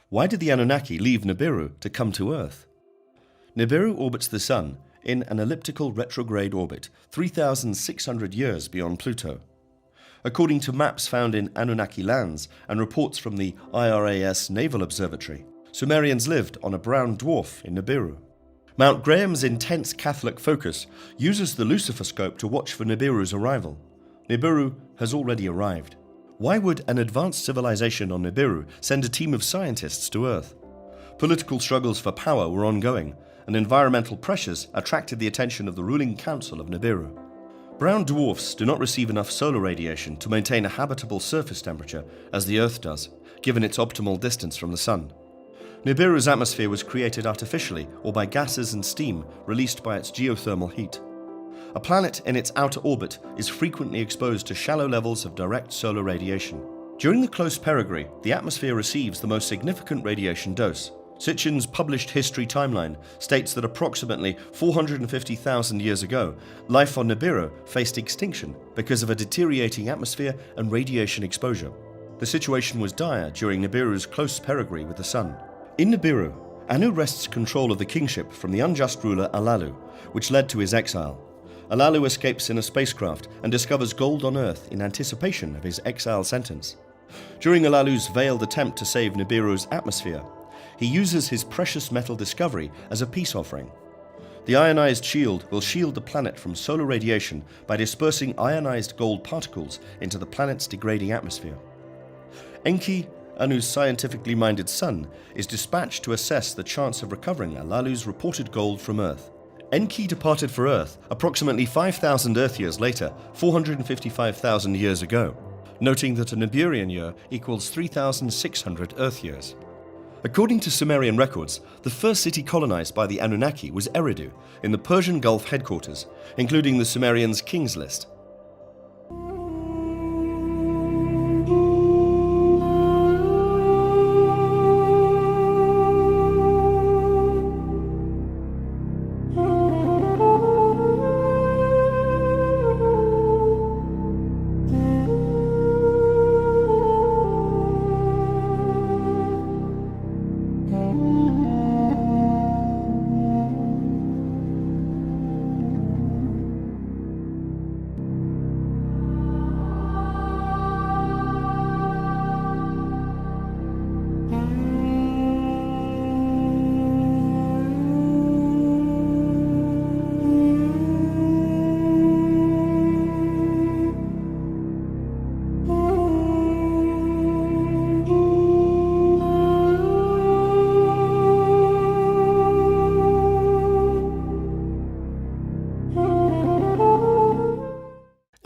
Why did the Anunnaki leave Nibiru to come to Earth? Nibiru orbits the Sun in an elliptical retrograde orbit 3,600 years beyond Pluto. According to maps found in Anunnaki lands and reports from the IRAS Naval Observatory, Sumerians lived on a brown dwarf in Nibiru. Mount Graham's intense Catholic focus uses the luciferscope to watch for Nibiru's arrival. Nibiru has already arrived. Why would an advanced civilization on Nibiru send a team of scientists to Earth? Political struggles for power were ongoing, and environmental pressures attracted the attention of the ruling council of Nibiru. Brown dwarfs do not receive enough solar radiation to maintain a habitable surface temperature as the Earth does, given its optimal distance from the Sun. Nibiru's atmosphere was created artificially or by gases and steam released by its geothermal heat. A planet in its outer orbit is frequently exposed to shallow levels of direct solar radiation. During the close perigee, the atmosphere receives the most significant radiation dose. Sitchin's published history timeline states that approximately 450,000 years ago, life on Nibiru faced extinction because of a deteriorating atmosphere and radiation exposure. The situation was dire during Nibiru's close perigee with the Sun. In Nibiru, Anu wrests control of the kingship from the unjust ruler Alalu, which led to his exile. Alalu escapes in a spacecraft and discovers gold on Earth in anticipation of his exile sentence. During Alalu's veiled attempt to save Nibiru's atmosphere, he uses his precious metal discovery as a peace offering. The ionized shield will shield the planet from solar radiation by dispersing ionized gold particles into the planet's degrading atmosphere. Enki, Anu's scientifically minded son, is dispatched to assess the chance of recovering Alalu's reported gold from Earth. Enki departed for Earth approximately 5,000 Earth years later, 455,000 years ago, noting that a Nibirian year equals 3,600 Earth years. According to Sumerian records, the first city colonized by the Anunnaki was Eridu, in the Persian Gulf headquarters, including the Sumerians' Kings List.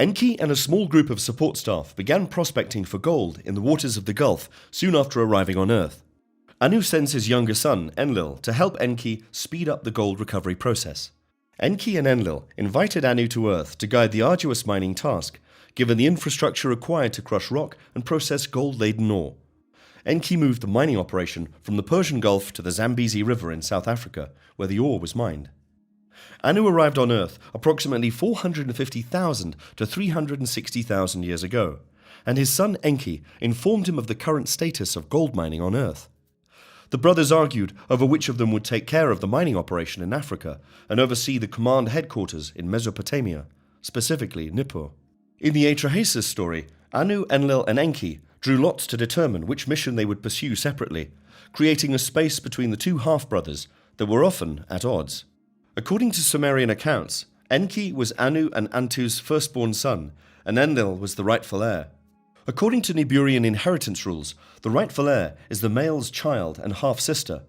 Enki and a small group of support staff began prospecting for gold in the waters of the Gulf soon after arriving on Earth. Anu sends his younger son, Enlil, to help Enki speed up the gold recovery process. Enki and Enlil invited Anu to Earth to guide the arduous mining task, given the infrastructure required to crush rock and process gold-laden ore. Enki moved the mining operation from the Persian Gulf to the Zambezi River in South Africa, where the ore was mined. Anu arrived on Earth approximately 450,000 to 360,000 years ago, and his son Enki informed him of the current status of gold mining on Earth. The brothers argued over which of them would take care of the mining operation in Africa and oversee the command headquarters in Mesopotamia, specifically Nippur. In the Atrahasis story, Anu, Enlil, and Enki drew lots to determine which mission they would pursue separately, creating a space between the two half-brothers that were often at odds. According to Sumerian accounts, Enki was Anu and Antu's firstborn son, and Enlil was the rightful heir. According to Niburian inheritance rules, the rightful heir is the male's child and half-sister.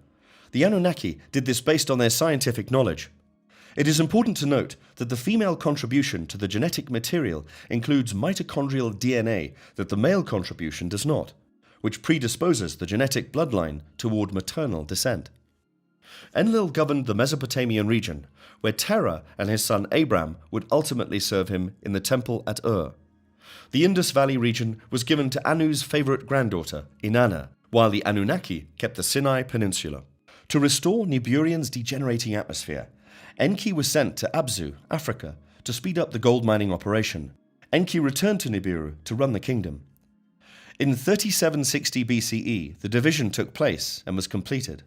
The Anunnaki did this based on their scientific knowledge. It is important to note that the female contribution to the genetic material includes mitochondrial DNA that the male contribution does not, which predisposes the genetic bloodline toward maternal descent. Enlil governed the Mesopotamian region, where Terah and his son Abram would ultimately serve him in the temple at Ur. The Indus Valley region was given to Anu's favorite granddaughter, Inanna, while the Anunnaki kept the Sinai Peninsula. To restore Niburian's degenerating atmosphere, Enki was sent to Abzu, Africa, to speed up the gold mining operation. Enki returned to Nibiru to run the kingdom. In 3760 BCE, the division took place and was completed.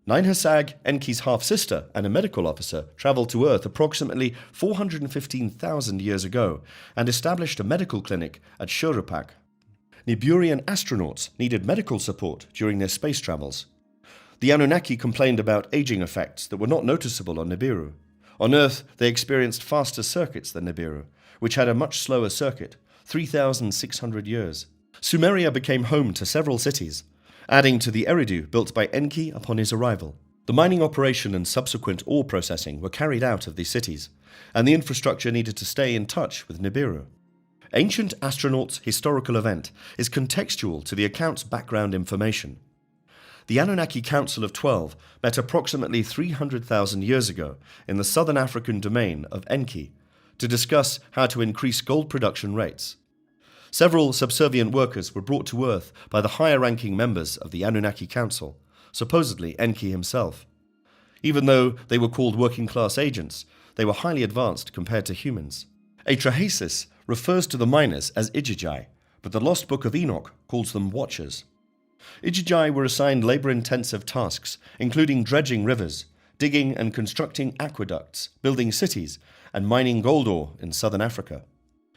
Ninhursag, Enki's half-sister and a medical officer, travelled to Earth approximately 415,000 years ago and established a medical clinic at Shuruppak. Niburian astronauts needed medical support during their space travels. The Anunnaki complained about aging effects that were not noticeable on Nibiru. On Earth, they experienced faster circuits than Nibiru, which had a much slower circuit, 3,600 years. Sumeria became home to several cities, adding to the Eridu built by Enki upon his arrival. The mining operation and subsequent ore processing were carried out of these cities, and the infrastructure needed to stay in touch with Nibiru. Ancient astronauts' historical event is contextual to the account's background information. The Anunnaki Council of 12 met approximately 300,000 years ago in the southern African domain of Enki to discuss how to increase gold production rates. Several subservient workers were brought to Earth by the higher-ranking members of the Anunnaki Council, supposedly Enki himself. Even though they were called working-class agents, they were highly advanced compared to humans. Atrahasis refers to the miners as Ijiji, but the Lost Book of Enoch calls them Watchers. Ijiji were assigned labor-intensive tasks, including dredging rivers, digging and constructing aqueducts, building cities, and mining gold ore in southern Africa.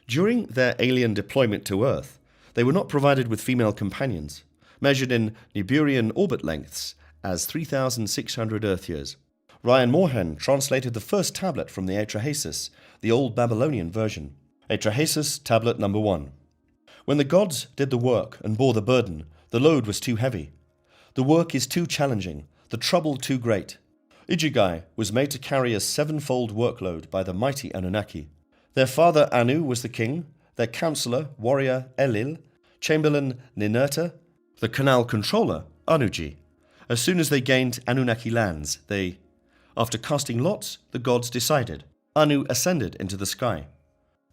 During their alien deployment to Earth, they were not provided with female companions, measured in Niburian orbit lengths as 3,600 Earth years. Ryan Morhen translated the first tablet from the Atrahasis, the Old Babylonian version. Atrahasis, tablet number 1. When the gods did the work and bore the burden, the load was too heavy. The work is too challenging, the trouble too great. Ijiji was made to carry a 7-fold workload by the mighty Anunnaki. Their father Anu was the king, their counselor, warrior Enlil, chamberlain Ninurta, the canal controller Anuji. As soon as they gained Anunnaki lands, after casting lots, the gods decided. Anu ascended into the sky.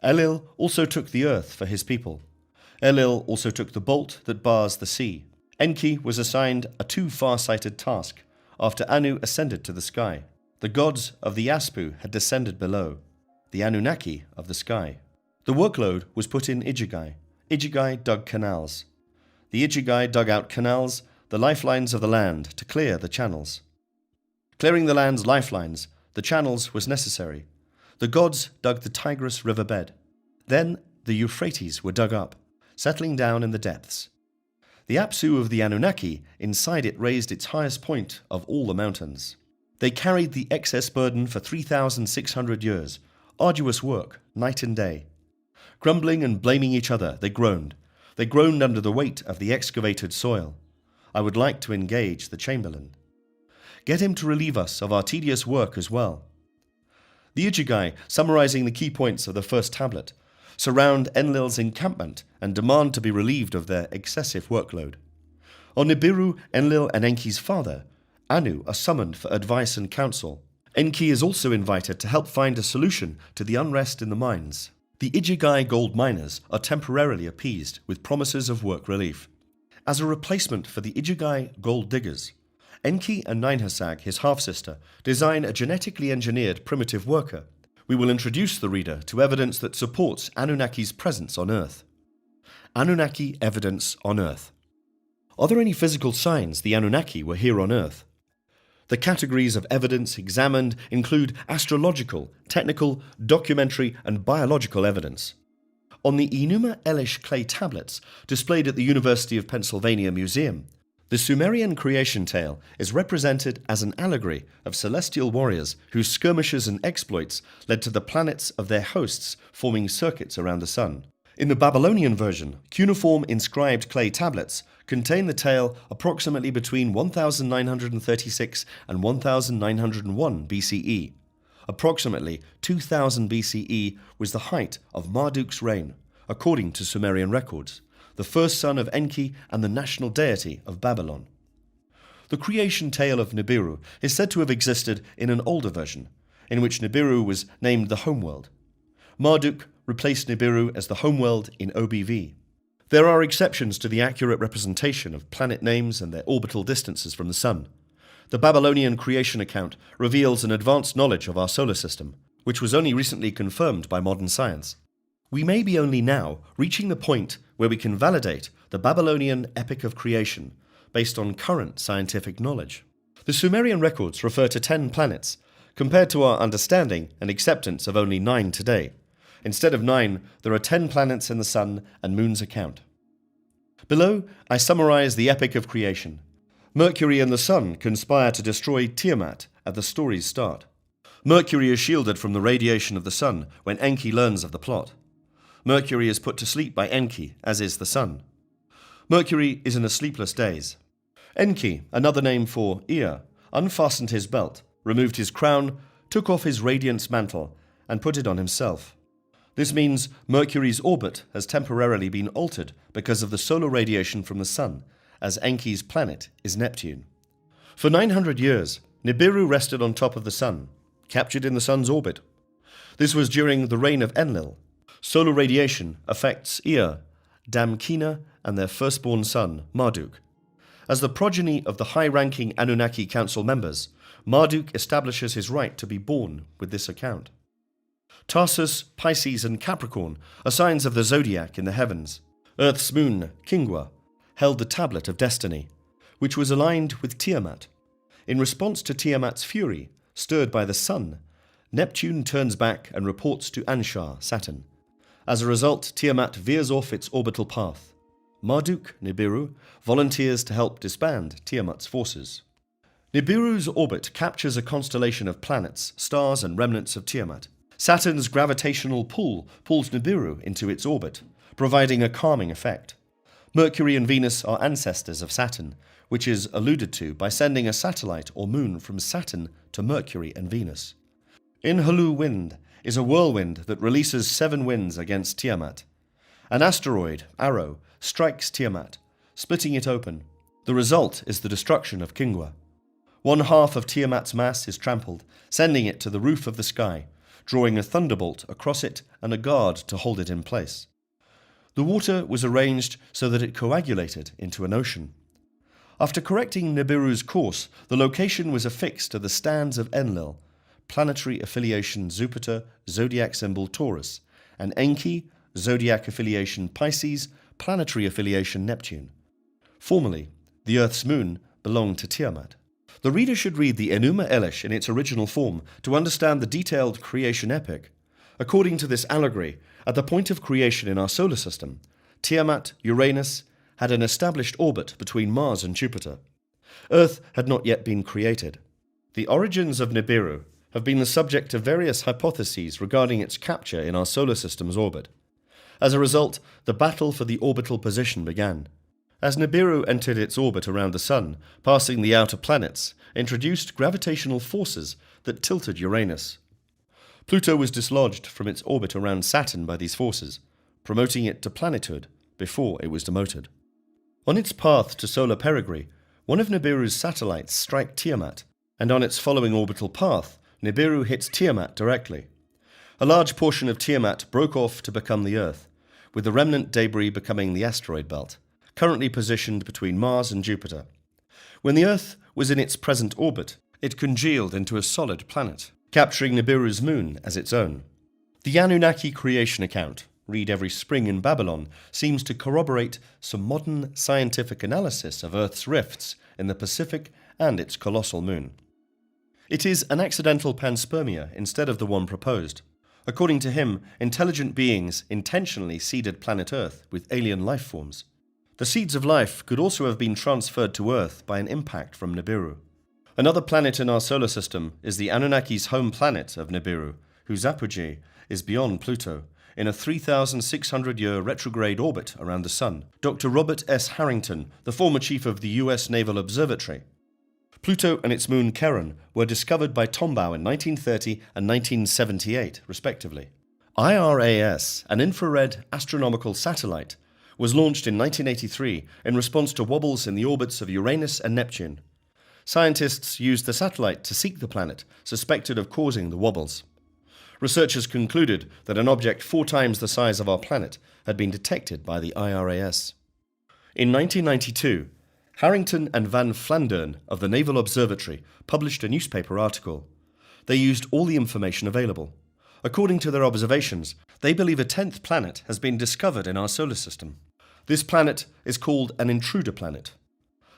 Enlil also took the earth for his people. Enlil also took the bolt that bars the sea. Enki was assigned a too far-sighted task after Anu ascended to the sky. The gods of the Aspu had descended below, the Anunnaki of the sky. The workload was put in Ijiji. Ijiji dug canals. The Ijiji dug out canals, the lifelines of the land, to clear the channels. Clearing the land's lifelines, the channels, was necessary. The gods dug the Tigris riverbed. Then the Euphrates were dug up, settling down in the depths. The Apsu of the Anunnaki inside it raised its highest point of all the mountains. They carried the excess burden for 3,600 years, arduous work, night and day. Grumbling and blaming each other, they groaned. They groaned under the weight of the excavated soil. I would like to engage the chamberlain. Get him to relieve us of our tedious work as well. The Ijiji, summarizing the key points of the first tablet, surround Enlil's encampment and demand to be relieved of their excessive workload. On Nibiru, Enlil and Enki's father, Anu, are summoned for advice and counsel. Enki is also invited to help find a solution to the unrest in the mines. The Ijiji gold miners are temporarily appeased with promises of work relief. As a replacement for the Ijiji gold diggers, Enki and Ninhursag, his half-sister, design a genetically engineered primitive worker. We will introduce the reader to evidence that supports Anunnaki's presence on Earth. Anunnaki evidence on Earth. Are there any physical signs the Anunnaki were here on Earth? The categories of evidence examined include astrological, technical, documentary, and biological evidence. On the Enuma Elish clay tablets displayed at the University of Pennsylvania Museum, the Sumerian creation tale is represented as an allegory of celestial warriors whose skirmishes and exploits led to the planets of their hosts forming circuits around the sun. In the Babylonian version, cuneiform inscribed clay tablets contain the tale approximately between 1936 and 1901 BCE. Approximately 2000 BCE was the height of Marduk's reign, according to Sumerian records, the first son of Enki and the national deity of Babylon. The creation tale of Nibiru is said to have existed in an older version, in which Nibiru was named the homeworld. Marduk replaced Nibiru as the homeworld in OBV. There are exceptions to the accurate representation of planet names and their orbital distances from the Sun. The Babylonian creation account reveals an advanced knowledge of our solar system, which was only recently confirmed by modern science. We may be only now reaching the point where we can validate the Babylonian epic of creation based on current scientific knowledge. The Sumerian records refer to 10 planets, compared to our understanding and acceptance of only 9 today. Instead of 9, there are 10 planets in the Sun and Moon's account. Below, I summarize the epic of creation. Mercury and the Sun conspire to destroy Tiamat at the story's start. Mercury is shielded from the radiation of the Sun when Enki learns of the plot. Mercury is put to sleep by Enki, as is the Sun. Mercury is in a sleepless daze. Enki, another name for Ea, unfastened his belt, removed his crown, took off his radiance mantle, and put it on himself. This means Mercury's orbit has temporarily been altered because of the solar radiation from the Sun, as Enki's planet is Neptune. For 900 years, Nibiru rested on top of the Sun, captured in the Sun's orbit. This was during the reign of Enlil. Solar radiation affects Ea, Damkina, and their firstborn son, Marduk. As the progeny of the high-ranking Anunnaki council members, Marduk establishes his right to be born with this account. Tarsus, Pisces, and Capricorn are signs of the zodiac in the heavens. Earth's moon, Kingwa, held the tablet of destiny, which was aligned with Tiamat. In response to Tiamat's fury, stirred by the sun, Neptune turns back and reports to Anshar, Saturn. As a result, Tiamat veers off its orbital path. Marduk, Nibiru, volunteers to help disband Tiamat's forces. Nibiru's orbit captures a constellation of planets, stars, and remnants of Tiamat. Saturn's gravitational pull pulls Nibiru into its orbit, providing a calming effect. Mercury and Venus are ancestors of Saturn, which is alluded to by sending a satellite or moon from Saturn to Mercury and Venus. In Hulu Wind is a whirlwind that releases 7 winds against Tiamat. An asteroid, Arrow, strikes Tiamat, splitting it open. The result is the destruction of Kingwa. 1/2 of Tiamat's mass is trampled, sending it to the roof of the sky, drawing a thunderbolt across it and a guard to hold it in place. The water was arranged so that it coagulated into an ocean. After correcting Nibiru's course, the location was affixed to the stands of Enlil, planetary affiliation Jupiter, zodiac symbol Taurus, and Enki, zodiac affiliation Pisces, planetary affiliation Neptune. Formerly, the Earth's moon belonged to Tiamat. The reader should read the Enuma Elish in its original form to understand the detailed creation epic. According to this allegory, at the point of creation in our solar system, Tiamat, Uranus, had an established orbit between Mars and Jupiter. Earth had not yet been created. The origins of Nibiru have been the subject of various hypotheses regarding its capture in our solar system's orbit. As a result, the battle for the orbital position began. As Nibiru entered its orbit around the Sun, passing the outer planets, introduced gravitational forces that tilted Uranus. Pluto was dislodged from its orbit around Saturn by these forces, promoting it to planethood before it was demoted. On its path to solar perigee, one of Nibiru's satellites struck Tiamat, and on its following orbital path, Nibiru hits Tiamat directly. A large portion of Tiamat broke off to become the Earth, with the remnant debris becoming the asteroid belt, currently positioned between Mars and Jupiter. When the Earth was in its present orbit, it congealed into a solid planet, capturing Nibiru's moon as its own. The Anunnaki creation account, read every spring in Babylon, seems to corroborate some modern scientific analysis of Earth's rifts in the Pacific and its colossal moon. It is an accidental panspermia instead of the one proposed. According to him, intelligent beings intentionally seeded planet Earth with alien life forms. The seeds of life could also have been transferred to Earth by an impact from Nibiru. Another planet in our solar system is the Anunnaki's home planet of Nibiru, whose apogee is beyond Pluto, in a 3,600-year retrograde orbit around the Sun. Dr. Robert S. Harrington, the former chief of the U.S. Naval Observatory. Pluto and its moon Charon were discovered by Tombaugh in 1930 and 1978, respectively. IRAS, an infrared astronomical satellite, was launched in 1983 in response to wobbles in the orbits of Uranus and Neptune. Scientists used the satellite to seek the planet suspected of causing the wobbles. Researchers concluded that an object 4 times the size of our planet had been detected by the IRAS. In 1992, Harrington and Van Flandern of the Naval Observatory published a newspaper article. They used all the information available. According to their observations, they believe a 10th planet has been discovered in our solar system. This planet is called an intruder planet.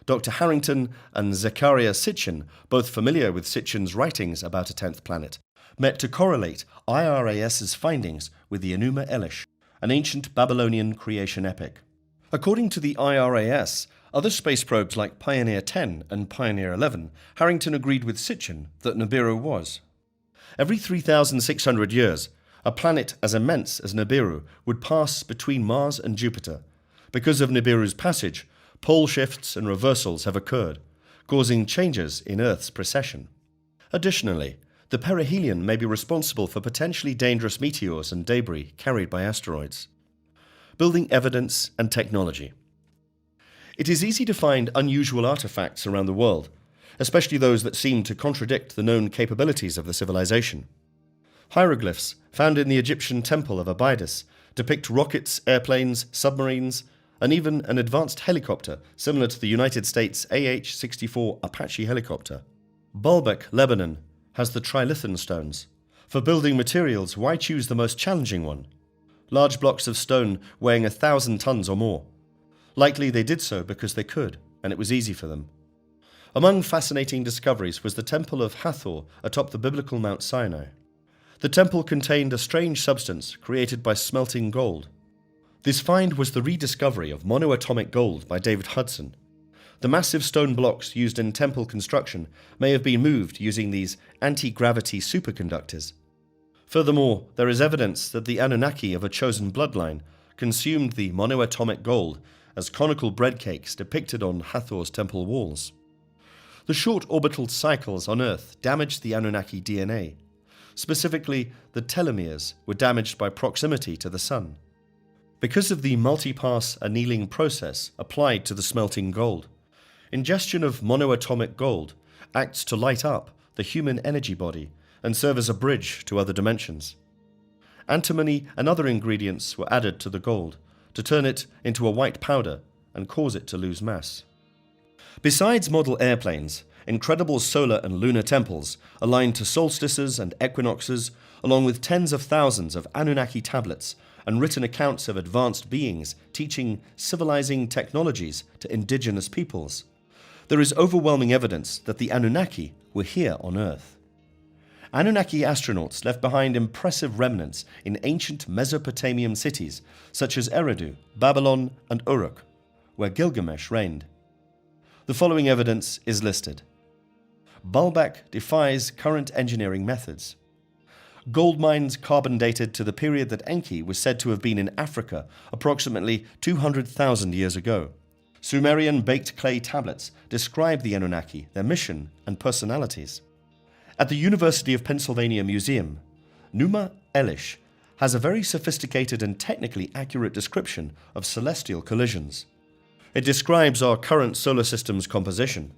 Dr. Harrington and Zechariah Sitchin, both familiar with Sitchin's writings about a 10th planet, met to correlate IRAS's findings with the Enuma Elish, an ancient Babylonian creation epic. According to the IRAS, other space probes like Pioneer 10 and Pioneer 11, Harrington agreed with Sitchin that Nibiru was. Every 3,600 years, a planet as immense as Nibiru would pass between Mars and Jupiter. Because of Nibiru's passage, pole shifts and reversals have occurred, causing changes in Earth's precession. Additionally, the perihelion may be responsible for potentially dangerous meteors and debris carried by asteroids. Building evidence and technology. It is easy to find unusual artifacts around the world, especially those that seem to contradict the known capabilities of the civilization. Hieroglyphs found in the Egyptian temple of Abydos depict rockets, airplanes, submarines, and even an advanced helicopter similar to the United States AH-64 Apache helicopter. Baalbek, Lebanon, has the trilithon stones. For building materials, why choose the most challenging one? Large blocks of stone weighing 1,000 tons or more. Likely they did so because they could, and it was easy for them. Among fascinating discoveries was the Temple of Hathor atop the biblical Mount Sinai. The temple contained a strange substance created by smelting gold. This find was the rediscovery of monoatomic gold by David Hudson. The massive stone blocks used in temple construction may have been moved using these anti-gravity superconductors. Furthermore, there is evidence that the Anunnaki of a chosen bloodline consumed the monoatomic gold as conical bread cakes depicted on Hathor's temple walls. The short orbital cycles on Earth damaged the Anunnaki DNA. Specifically, the telomeres were damaged by proximity to the Sun. Because of the multipass annealing process applied to the smelting gold, ingestion of monoatomic gold acts to light up the human energy body and serve as a bridge to other dimensions. Antimony and other ingredients were added to the gold to turn it into a white powder and cause it to lose mass. Besides model airplanes, incredible solar and lunar temples aligned to solstices and equinoxes, along with tens of thousands of Anunnaki tablets and written accounts of advanced beings teaching civilizing technologies to indigenous peoples, there is overwhelming evidence that the Anunnaki were here on Earth. Anunnaki astronauts left behind impressive remnants in ancient Mesopotamian cities such as Eridu, Babylon, and Uruk, where Gilgamesh reigned. The following evidence is listed. Baalbek defies current engineering methods. Gold mines carbon dated to the period that Enki was said to have been in Africa approximately 200,000 years ago. Sumerian baked clay tablets describe the Anunnaki, their mission, and personalities. At the University of Pennsylvania Museum, Enuma Elish has a very sophisticated and technically accurate description of celestial collisions. It describes our current solar system's composition.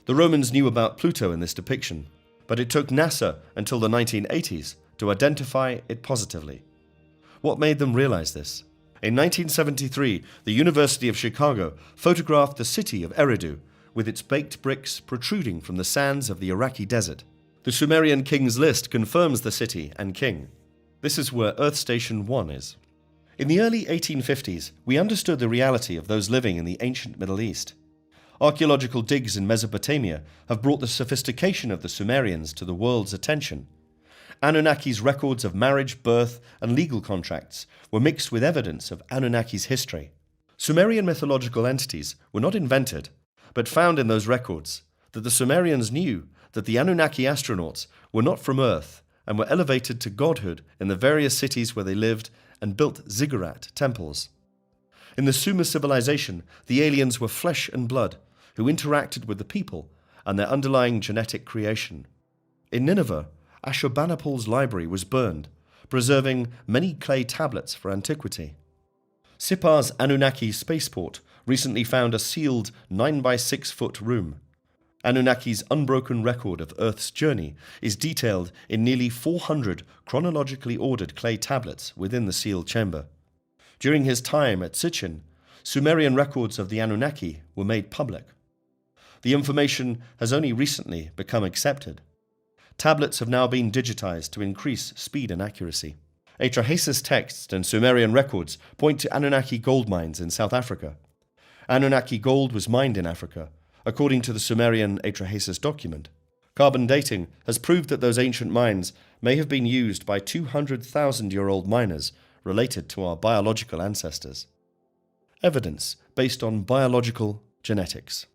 The Romans knew about Pluto in this depiction, but it took NASA until the 1980s to identify it positively. What made them realize this? In 1973, the University of Chicago photographed the city of Eridu with its baked bricks protruding from the sands of the Iraqi desert. The Sumerian king's list confirms the city and king. This is where Earth Station 1 is. In the early 1850s, we understood the reality of those living in the ancient Middle East. Archaeological digs in Mesopotamia have brought the sophistication of the Sumerians to the world's attention. Anunnaki's records of marriage, birth, and legal contracts were mixed with evidence of Anunnaki's history. Sumerian mythological entities were not invented, but found in those records that the Sumerians knew that the Anunnaki astronauts were not from Earth and were elevated to godhood in the various cities where they lived and built ziggurat temples. In the Sumer civilization, the aliens were flesh and blood who interacted with the people and their underlying genetic creation. In Nineveh, Ashurbanipal's library was burned, preserving many clay tablets for antiquity. Sipar's Anunnaki spaceport recently found a sealed 9 by 6 foot room. Anunnaki's unbroken record of Earth's journey is detailed in nearly 400 chronologically ordered clay tablets within the sealed chamber. During his time at Sitchin, Sumerian records of the Anunnaki were made public. The information has only recently become accepted. Tablets have now been digitized to increase speed and accuracy. Atrahasis texts and Sumerian records point to Anunnaki gold mines in South Africa. Anunnaki gold was mined in Africa, according to the Sumerian Atrahasis document. Carbon dating has proved that those ancient mines may have been used by 200,000-year-old miners related to our biological ancestors. Evidence based on biological genetics.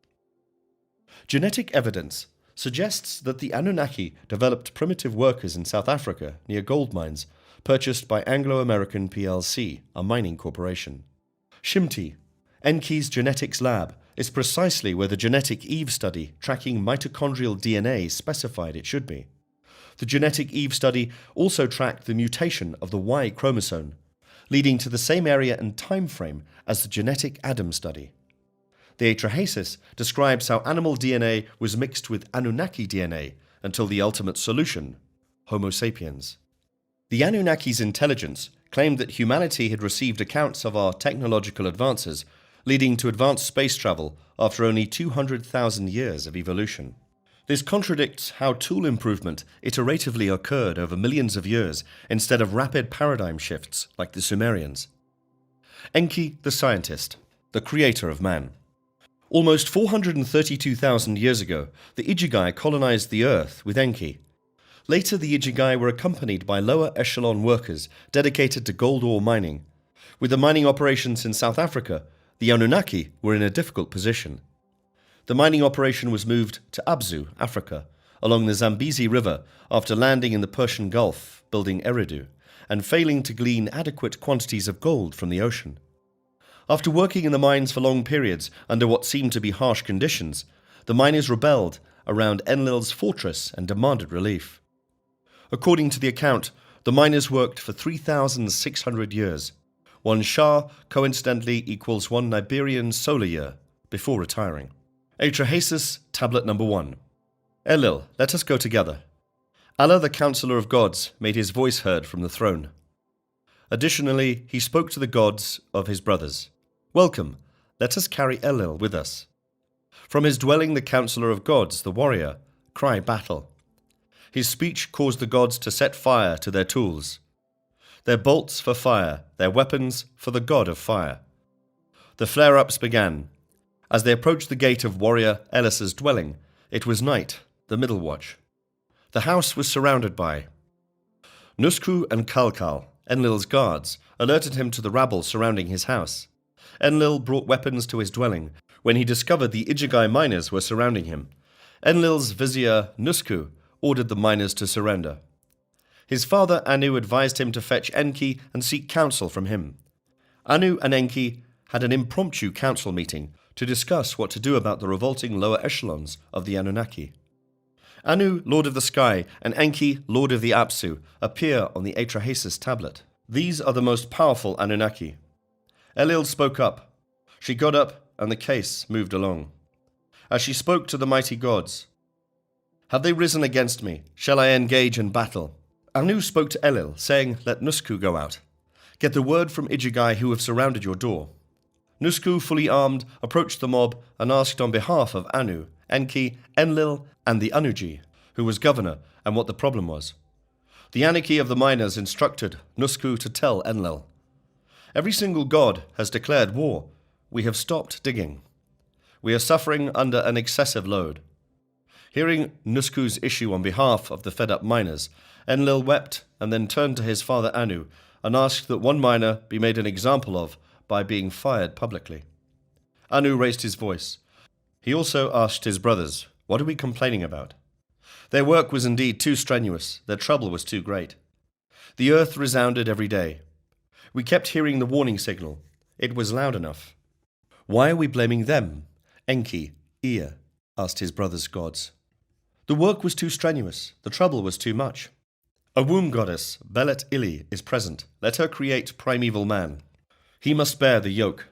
Genetic evidence suggests that the Anunnaki developed primitive workers in South Africa near gold mines purchased by Anglo-American plc, a mining corporation. Shimti, Enki's genetics lab, is precisely where the genetic Eve study tracking mitochondrial DNA specified it should be. The genetic Eve study also tracked the mutation of the Y chromosome, leading to the same area and time frame as the genetic Adam study. The Atrahasis describes how animal DNA was mixed with Anunnaki DNA until the ultimate solution, Homo sapiens. The Anunnaki's intelligence claimed that humanity had received accounts of our technological advances, leading to advanced space travel after only 200,000 years of evolution. This contradicts how tool improvement iteratively occurred over millions of years instead of rapid paradigm shifts like the Sumerians. Enki, the scientist, the creator of man. Almost 432,000 years ago, the Ijigai colonized the earth with Enki. Later, the Ijigai were accompanied by lower echelon workers dedicated to gold ore mining. With the mining operations in South Africa, the Anunnaki were in a difficult position. The mining operation was moved to Abzu, Africa, along the Zambezi River after landing in the Persian Gulf, building Eridu, and failing to glean adequate quantities of gold from the ocean. After working in the mines for long periods under what seemed to be harsh conditions, the miners rebelled around Enlil's fortress and demanded relief. According to the account, the miners worked for 3,600 years. One Shah coincidentally equals one Niberian solar year, before retiring. Atrahasis, tablet number 1. Enlil, let us go together. Allah, the counselor of gods, made his voice heard from the throne. Additionally, he spoke to the gods of his brothers. Welcome, let us carry Enlil with us. From his dwelling, the counselor of gods, the warrior, cry battle. His speech caused the gods to set fire to their tools. Their bolts for fire, their weapons for the god of fire. The flare-ups began. As they approached the gate of warrior Elis's dwelling, it was night, the middle watch. The house was surrounded by Nusku and Kalkal, Enlil's guards, alerted him to the rabble surrounding his house. Enlil brought weapons to his dwelling when he discovered the Ijigai miners were surrounding him. Enlil's vizier Nusku ordered the miners to surrender. His father Anu advised him to fetch Enki and seek counsel from him. Anu and Enki had an impromptu council meeting to discuss what to do about the revolting lower echelons of the Anunnaki. Anu, Lord of the Sky, and Enki, Lord of the Apsu, appear on the Atrahasis tablet. These are the most powerful Anunnaki. Enlil spoke up. She got up, and the case moved along. As she spoke to the mighty gods, "Have they risen against me? Shall I engage in battle?" Anu spoke to Enlil, saying, "Let Nusku go out. Get the word from Ijigai who have surrounded your door." Nusku, fully armed, approached the mob and asked on behalf of Anu, Enki, Enlil, and the Anuji, who was governor, and what the problem was. The Anarchy of the miners instructed Nusku to tell Enlil. "Every single god has declared war. We have stopped digging. We are suffering under an excessive load." Hearing Nusku's issue on behalf of the fed-up miners, Enlil wept and then turned to his father Anu and asked that one miner be made an example of by being fired publicly. Anu raised his voice. He also asked his brothers, "What are we complaining about?" Their work was indeed too strenuous, their trouble was too great. The earth resounded every day. We kept hearing the warning signal. It was loud enough. "Why are we blaming them?" Enki, Ea, asked his brothers' gods. The work was too strenuous, the trouble was too much. A womb goddess, Belet Ili, is present. Let her create primeval man. He must bear the yoke.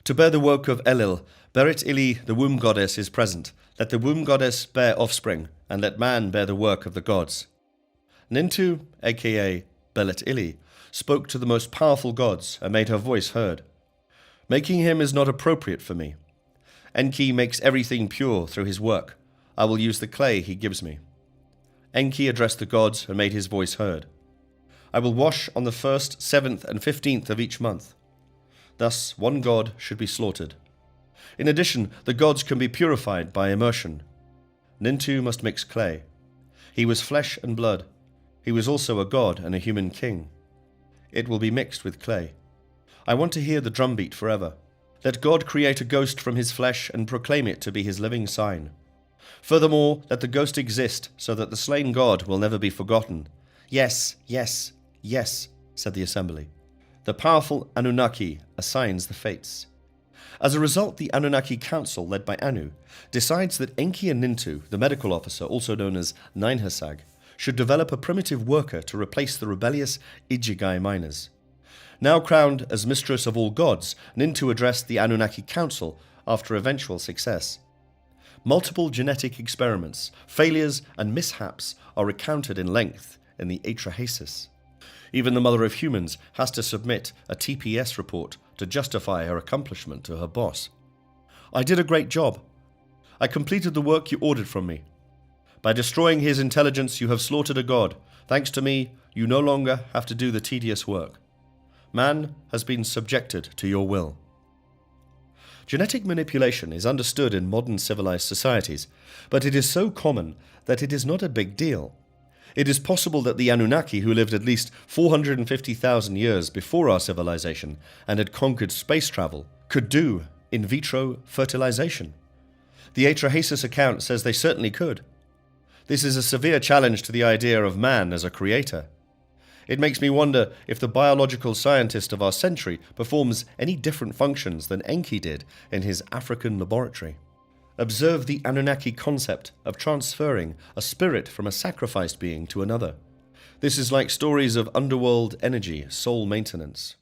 To bear the yoke of Enlil, Belet Ili, the womb goddess, is present. Let the womb goddess bear offspring, and let man bear the work of the gods. Nintu, aka Belet Ili, spoke to the most powerful gods and made her voice heard. "Making him is not appropriate for me. Enki makes everything pure through his work. I will use the clay he gives me." Enki addressed the gods and made his voice heard. I will wash on the 1st, 7th, and 15th of each month. Thus, one god should be slaughtered. In addition, the gods can be purified by immersion. Nintu must mix clay. He was flesh and blood. He was also a god and a human king. It will be mixed with clay. I want to hear the drumbeat forever. Let God create a ghost from his flesh and proclaim it to be his living sign. Furthermore, let the ghost exist so that the slain god will never be forgotten. Yes, yes, yes, said the assembly. The powerful Anunnaki assigns the fates. As a result, the Anunnaki Council, led by Anu, decides that Enki and Nintu, the medical officer, also known as Ninhursag, should develop a primitive worker to replace the rebellious Ichigai miners. Now crowned as mistress of all gods, Nintu addressed the Anunnaki Council after eventual success. Multiple genetic experiments, failures, and mishaps are recounted in length in the Atrahasis. Even the Mother of Humans has to submit a TPS report to justify her accomplishment to her boss. I did a great job. I completed the work you ordered from me. By destroying his intelligence, you have slaughtered a god. Thanks to me, you no longer have to do the tedious work. Man has been subjected to your will. Genetic manipulation is understood in modern civilized societies, but it is so common that it is not a big deal. It is possible that the Anunnaki, who lived at least 450,000 years before our civilization and had conquered space travel, could do in vitro fertilization. The Atrahasis account says they certainly could. This is a severe challenge to the idea of man as a creator. It makes me wonder if the biological scientist of our century performs any different functions than Enki did in his African laboratory. Observe the Anunnaki concept of transferring a spirit from a sacrificed being to another. This is like stories of underworld energy, soul maintenance.